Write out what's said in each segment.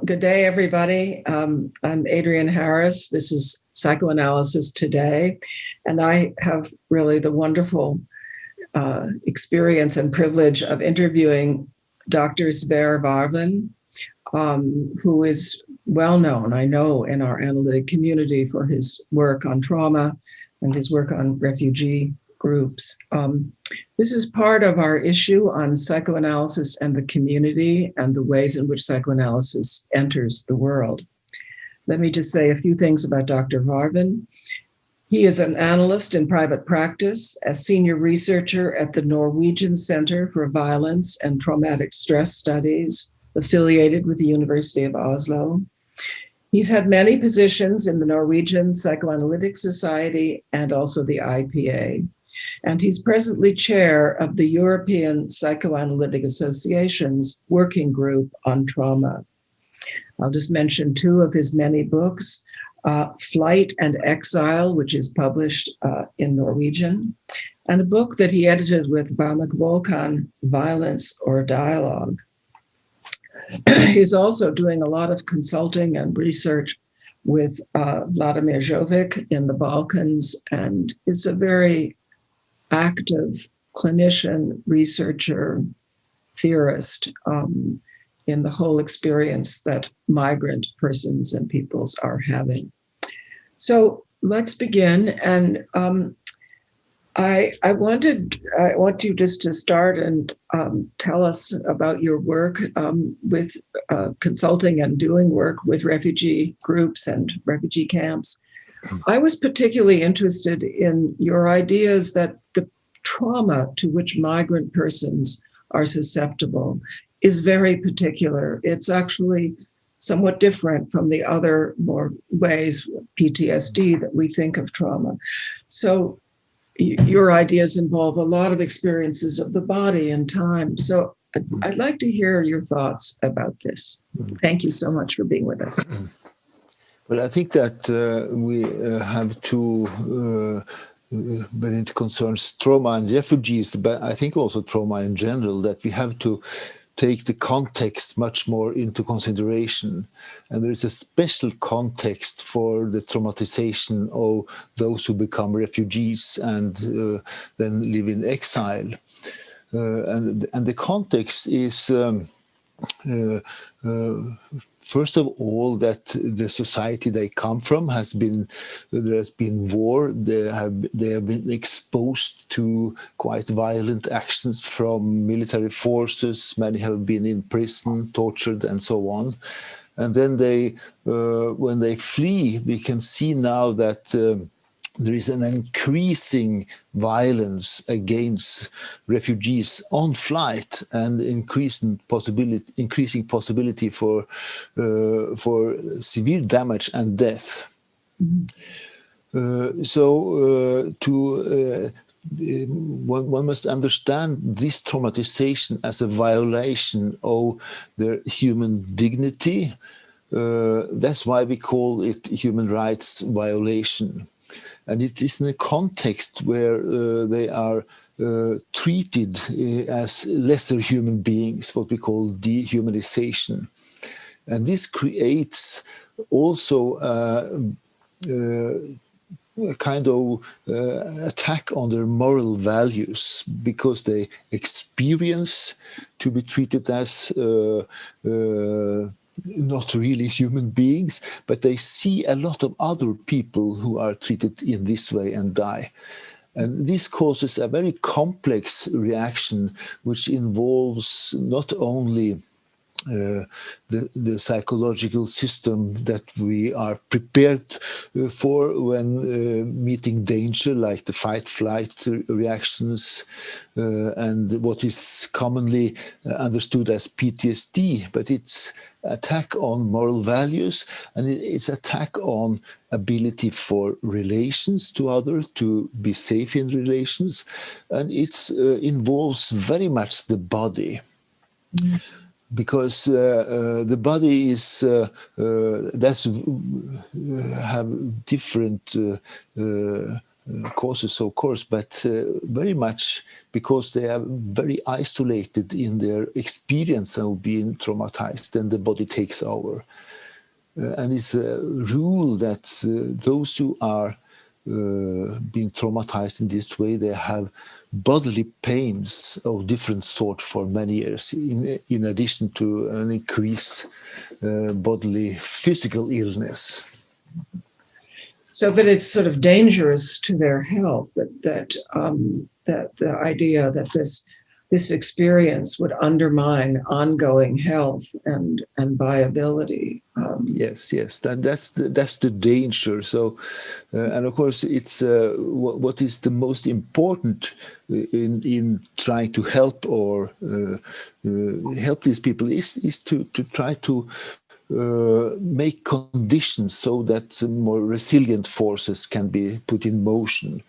Good day, everybody. I'm Adrienne Harris. This is Psychoanalysis Today, and I have really the wonderful experience and privilege of interviewing Dr. Sverre Varvin, who is well known, I know, in our analytic community for his work on trauma and his work on refugee groups. This is part of our issue on psychoanalysis and the community and the ways in which psychoanalysis enters the world. Let me just say a few things about Dr. Varvin. He is an analyst in private practice, a senior researcher at the Norwegian Center for Violence and Traumatic Stress Studies, affiliated with the University of Oslo. He's had many positions in the Norwegian Psychoanalytic Society and also the IPA. And he's presently chair of the European Psychoanalytic Association's working group on trauma. I'll just mention two of his many books, Flight and Exile, which is published in Norwegian, and a book that he edited with Bamuk Volkan, Violence or Dialogue. He's also doing a lot of consulting and research with Vladimir Jovic in the Balkans, and is a very active clinician, researcher, theorist in the whole experience that migrant persons and peoples are having. So let's begin. And I want you just to start and tell us about your work with consulting and doing work with refugee groups and refugee camps. I was particularly interested in your ideas that the trauma to which migrant persons are susceptible is very particular. It's actually somewhat different from the other more ways, PTSD, that we think of trauma. So your ideas involve a lot of experiences of the body and time. So I'd like to hear your thoughts about this. Thank you so much for being with us. Well, I think that we have to, when it concerns trauma and refugees, but I think also trauma in general, that we have to take the context much more into consideration. And there is a special context for the traumatization of those who become refugees and then live in exile. And the context is first of all, that the society they come from there has been war. They have been exposed to quite violent actions from military forces. Many have been in prison, tortured, and so on. And then when they flee, we can see now that there is an increasing violence against refugees on flight and increasing possibility for severe damage and death. One must understand this traumatization as a violation of their human dignity. That's why we call it human rights violation. And it is in a context where they are treated as lesser human beings, what we call dehumanization. And this creates also a kind of attack on their moral values, because they experience to be treated as not really human beings, but they see a lot of other people who are treated in this way and die. And this causes a very complex reaction, which involves not only the psychological system that we are prepared for when meeting danger, like the fight-flight reactions and what is commonly understood as PTSD, but it's attack on moral values, and it's attack on ability for relations to others, to be safe in relations, and it involves very much the body. Because the body is have different causes, of course, but very much because they are very isolated in their experience of being traumatized, and the body takes over. And it's a rule that those who are being traumatized in this way, they have bodily pains of different sort for many years, in addition to an increased bodily physical illness. So that it's sort of dangerous to their health, that the idea that this experience would undermine ongoing health and viability. Yes, that's the danger. So, and of course, it's what is the most important in trying to help or help these people is to try to make conditions so that more resilient forces can be put in motion.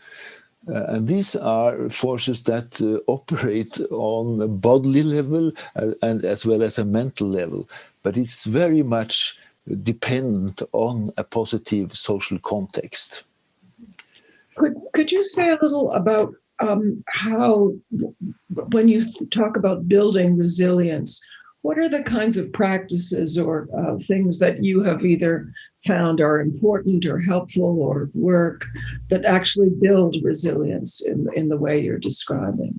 And these are forces that operate on a bodily level and as well as a mental level. But it's very much dependent on a positive social context. Could you say a little about how, when you talk about building resilience, what are the kinds of practices or things that you have either found are important or helpful or work that actually build resilience in the way you're describing?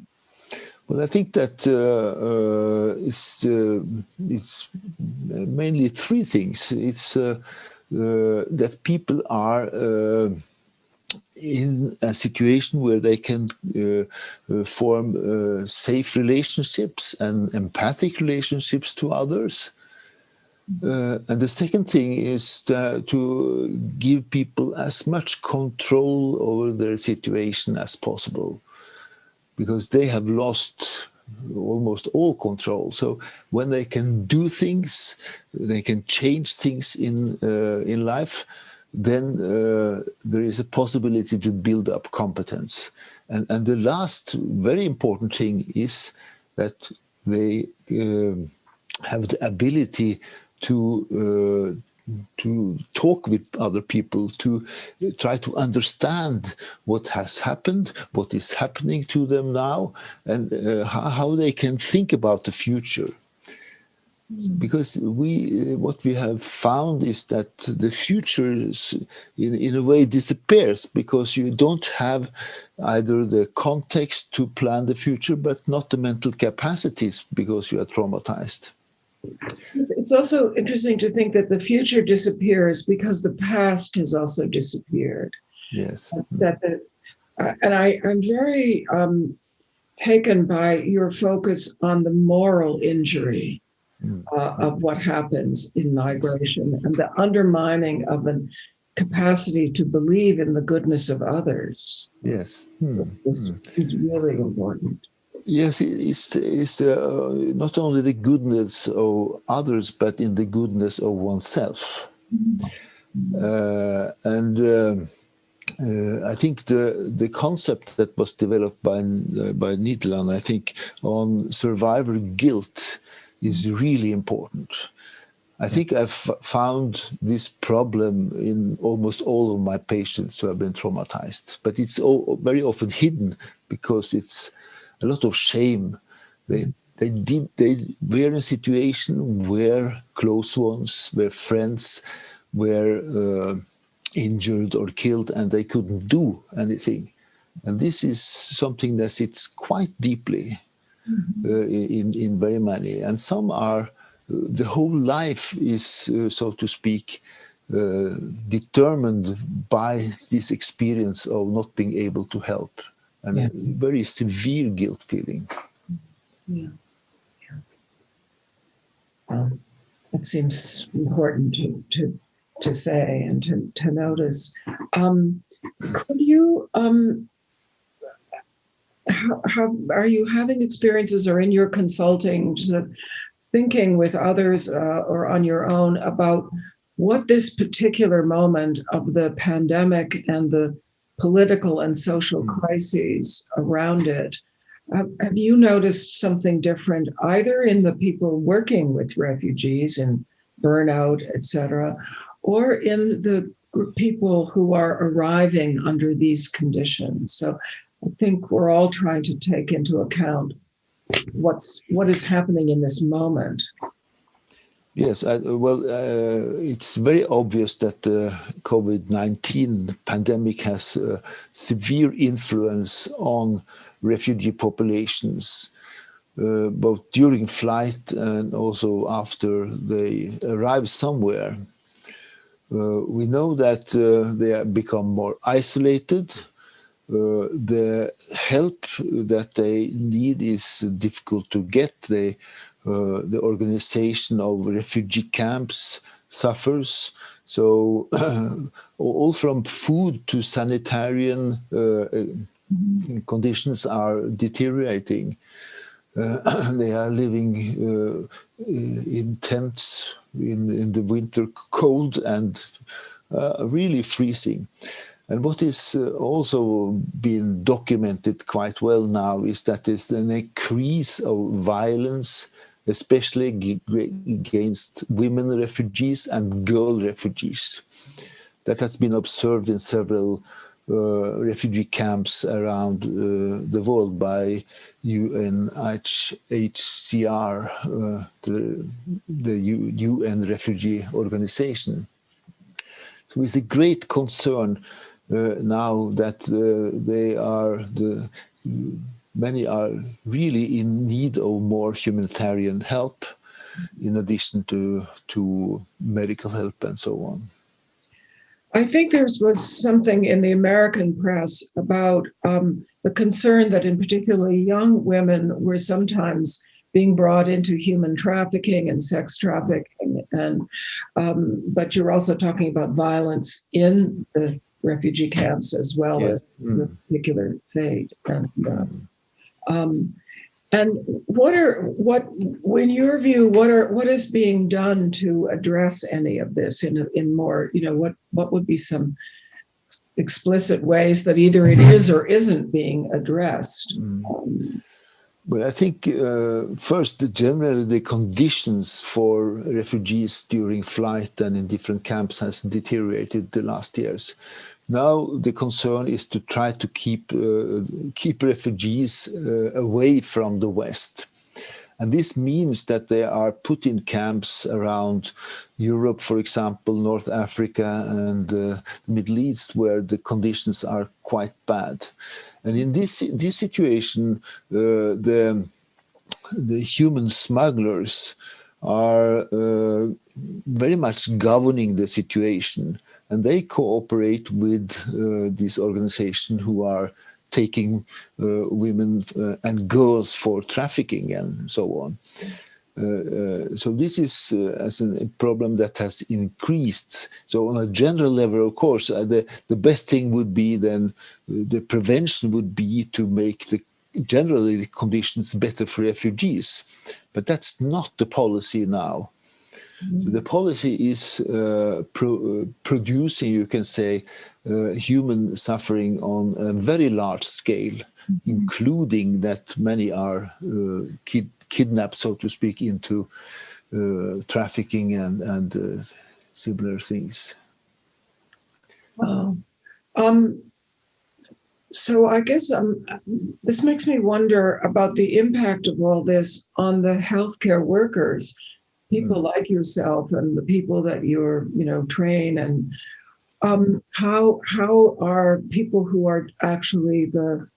Well, I think that it's mainly three things. It's that people are in a situation where they can form safe relationships and empathic relationships to others. And the second thing is to give people as much control over their situation as possible, because they have lost almost all control. So when they can do things, they can change things in life, then there is a possibility to build up competence. And the last very important thing is that they have the ability to talk with other people, to try to understand what has happened, what is happening to them now, and how they can think about the future. Because what we have found is that the future in a way disappears because you don't have either the context to plan the future, but not the mental capacities because you are traumatized. It's also interesting to think that the future disappears because the past has also disappeared. Yes. And I'm very taken by your focus on the moral injury of what happens in migration and the undermining of a capacity to believe in the goodness of others. Yes. This is really important. Yes, it's not only the goodness of others, but in the goodness of oneself. I think the concept that was developed by Nederland, I think, on survivor guilt is really important. I think I've found this problem in almost all of my patients who have been traumatized, but it's very often hidden because it's a lot of shame. They were in a situation where close ones, where friends were injured or killed, and they couldn't do anything. And this is something that sits quite deeply in very many. And some are, the whole life is, so to speak, determined by this experience of not being able to help. And a very severe guilt feeling. Yeah. It seems important to say and to notice. Could you, how are you having experiences or in your consulting, sort of thinking with others or on your own about what this particular moment of the pandemic and the political and social crises around it, have you noticed something different either in the people working with refugees and burnout, et cetera, or in the people who are arriving under these conditions. So I think we're all trying to take into account what is happening in this moment. Yes, it's very obvious that the COVID-19 pandemic has a severe influence on refugee populations, both during flight and also after they arrive somewhere. We know that they have become more isolated. The help that they need is difficult to get. The organization of refugee camps suffers. So all from food to sanitarian conditions are deteriorating. They are living in tents in the winter cold and really freezing. And what is also been documented quite well now is that there's an increase of violence, especially against women refugees and girl refugees. That has been observed in several refugee camps around the world by UNHCR, the UN refugee organization. So it's a great concern now that many are really in need of more humanitarian help, in addition to medical help and so on. I think there was something in the American press about the concern that in particularly young women were sometimes being brought into human trafficking and sex trafficking, but you're also talking about violence in the refugee camps as well as the particular fate. And in your view, what is being done to address any of this in more, what would be some explicit ways that either it is or isn't being addressed? Well, I think first, generally, the conditions for refugees during flight and in different camps has deteriorated the last years. Now the concern is to try to keep refugees away from the West. And this means that they are put in camps around Europe, for example, North Africa and the Middle East, where the conditions are quite bad. And in this situation, the human smugglers are very much governing the situation, and they cooperate with this organization who are taking women and girls for trafficking and so on. So this is a problem that has increased. So on a general level, of course, the best thing would be then the prevention would be to make generally the conditions better for refugees. But that's not the policy now. So the policy is producing, you can say, human suffering on a very large scale, including that many are kidnapped, so to speak, into trafficking and similar things. Wow. So I guess this makes me wonder about the impact of all this on the healthcare workers, people like yourself and the people that you're, train, and how are people who are actually either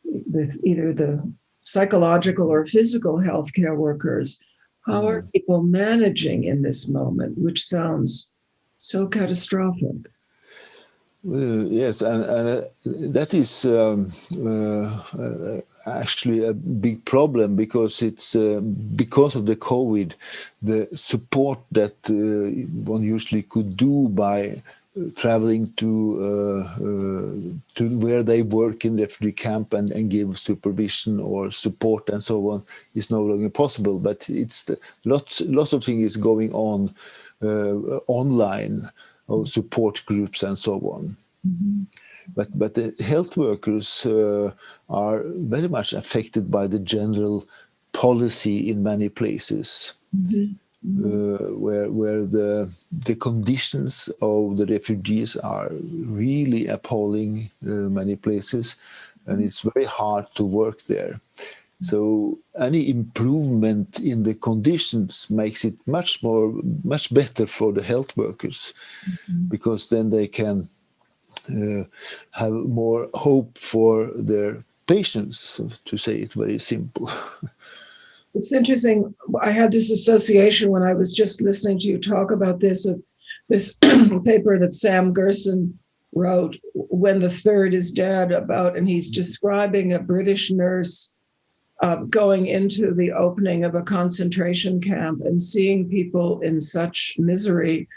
the psychological or physical healthcare workers, how are people managing in this moment, which sounds so catastrophic? Yes, and that is actually a big problem, because it's because of the COVID, the support that one usually could do by traveling to where they work in the refugee camp and give supervision or support and so on is no longer possible. But it's lots of things going on online, or support groups and so on. But the health workers are very much affected by the general policy in many places. where the conditions of the refugees are really appalling many places, and it's very hard to work there. So any improvement in the conditions makes it much better for the health workers, because then they can have more hope for their patients, to say it very simple. It's interesting. I had this association when I was just listening to you talk about this paper that Sam Gerson wrote, When the Third is Dead, and he's describing a British nurse going into the opening of a concentration camp and seeing people in such misery,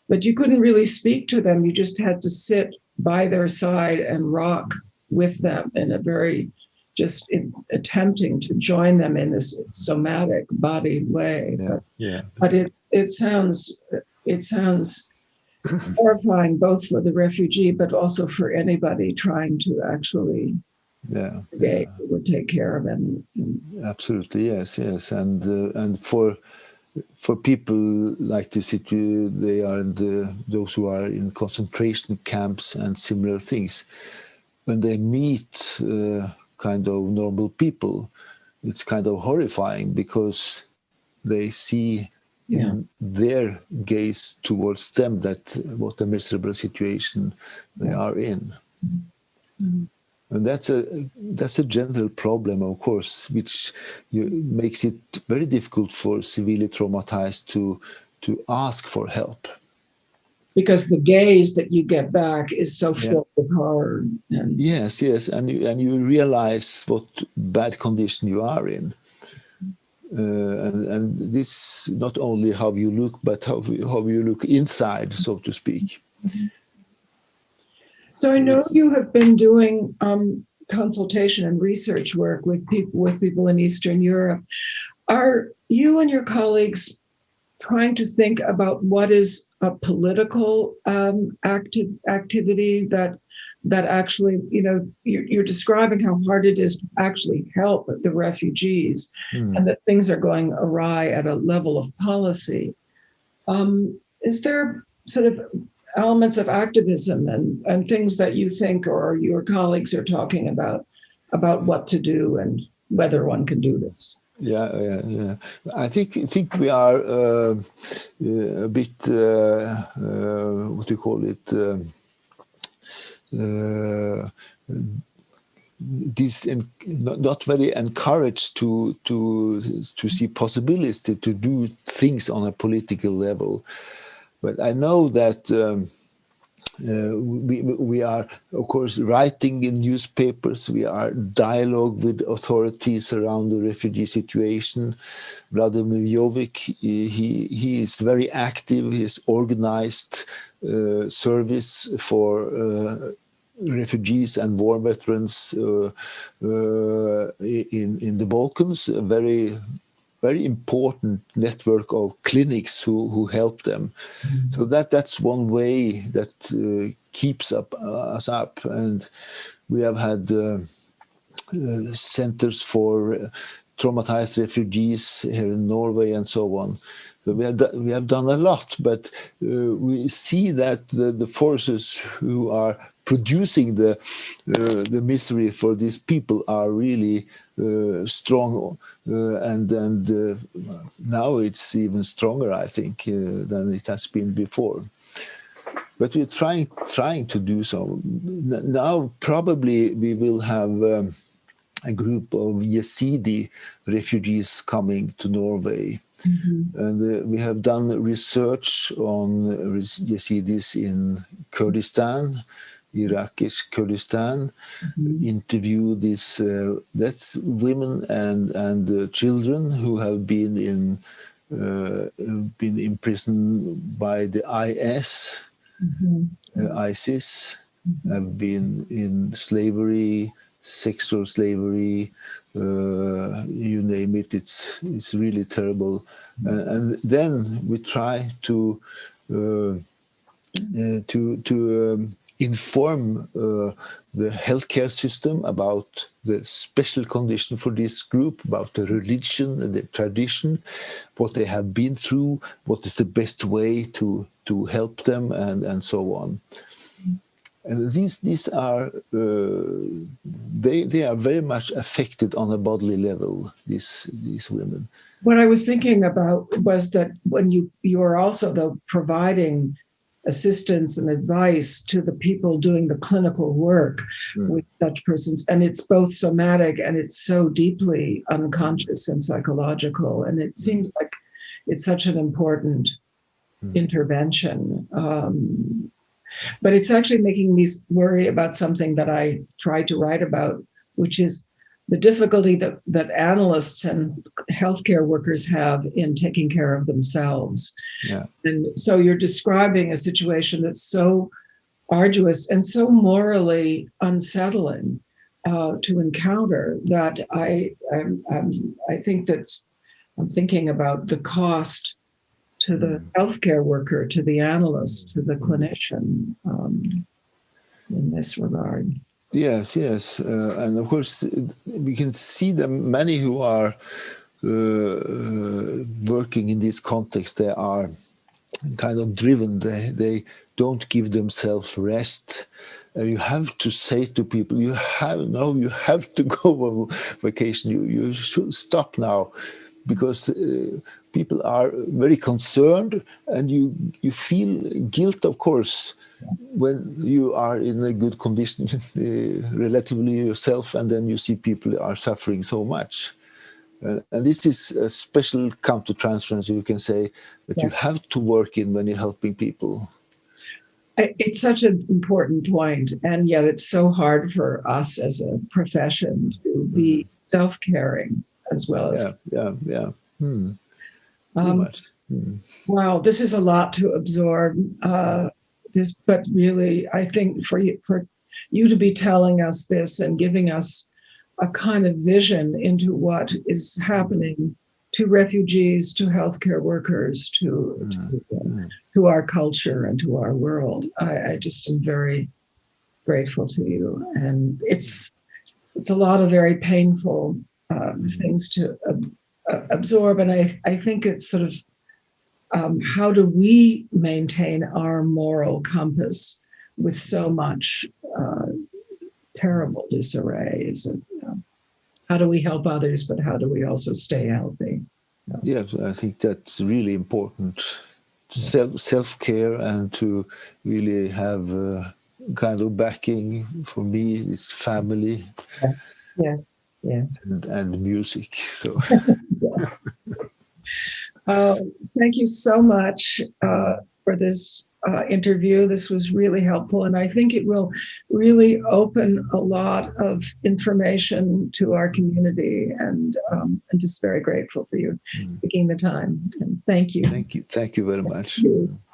but you couldn't really speak to them. You just had to sit by their side and rock with them in a very attempting to join them in this somatic bodied way. But it sounds horrifying, both for the refugee, but also for anybody trying to actually take care of them. Absolutely, yes, and for people like this, they are those who are in concentration camps and similar things. When they meet kind of normal people, it's kind of horrifying, because they see in their gaze towards them that what a miserable situation they are in. And that's a general problem, of course, which makes it very difficult for severely traumatized to ask for help. Because the gaze that you get back is so filled with horror. Yes, and you realize what bad condition you are in, and this not only how you look, but how you look inside, so to speak. So I know you have been doing consultation and research work with people in Eastern Europe. Are you and your colleagues trying to think about what is a political activity that actually, you're describing how hard it is to actually help the refugees, and that things are going awry at a level of policy. Is there sort of elements of activism and things that you think or your colleagues are talking about what to do and whether one can do this? Yeah. I think we are a bit what do you call it? Not very encouraged to see possibilities to do things on a political level. But I know that we are, of course, writing in newspapers. We are dialogue with authorities around the refugee situation. Vladimir Jovic, he is very active. He has organized service for refugees and war veterans in the Balkans. A very important network of clinics who help them. So that's one way that keeps us up. And we have had centers for traumatized refugees here in Norway and so on. So we have done a lot, but we see that the forces who are producing the misery for these people are really strong, and now it's even stronger, I think, than it has been before. But we're trying to do so. Now probably we will have a group of Yazidi refugees coming to Norway. And we have done research on Yazidis in Kurdistan, Iraqi Kurdistan, interview that's women and children who have been imprisoned by the IS, ISIS, have been in slavery, sexual slavery, you name it. It's really terrible. And then we try to inform the healthcare system about the special condition for this group, about the religion and the tradition, what they have been through, what is the best way to help them, and so on. And these are they are very much affected on a bodily level. These women. What I was thinking about was that when you are also though providing assistance and advice to the people doing the clinical work with such persons, and it's both somatic and it's so deeply unconscious and psychological, and it seems like it's such an important intervention. But it's actually making me worry about something that I tried to write about, which is the difficulty that analysts and healthcare workers have in taking care of themselves. Yeah. And so you're describing a situation that's so arduous and so morally unsettling to encounter that I think I'm thinking about the cost to the healthcare worker, to the analyst, to the clinician in this regard. Yes, and of course we can see that many who are working in this context, they are kind of driven. They don't give themselves rest. You have to say to people, you have to go on vacation. You should stop now, because people are very concerned, and you feel guilt, of course, when you are in a good condition relatively yourself, and then you see people are suffering so much. And this is a special countertransference, you can say, that you have to work in when you're helping people. It's such an important point, and yet it's so hard for us as a profession to be self-caring as well as Too much. Wow, this is a lot to absorb. But really, I think for you to be telling us this and giving us a kind of vision into what is happening to refugees, to healthcare workers, to our culture and to our world, I just am very grateful to you. And it's a lot of very painful things to absorb. And I think it's sort of how do we maintain our moral compass with so much terrible disarray? Is it, how do we help others, but how do we also stay healthy? Yes, I think that's really important. Self-care, and to really have kind of backing. For me, it's family. Yes. And music. So. Thank you so much for this interview. This was really helpful, and I think it will really open a lot of information to our community. And I'm just very grateful for you taking the time. And thank you. Thank you very much.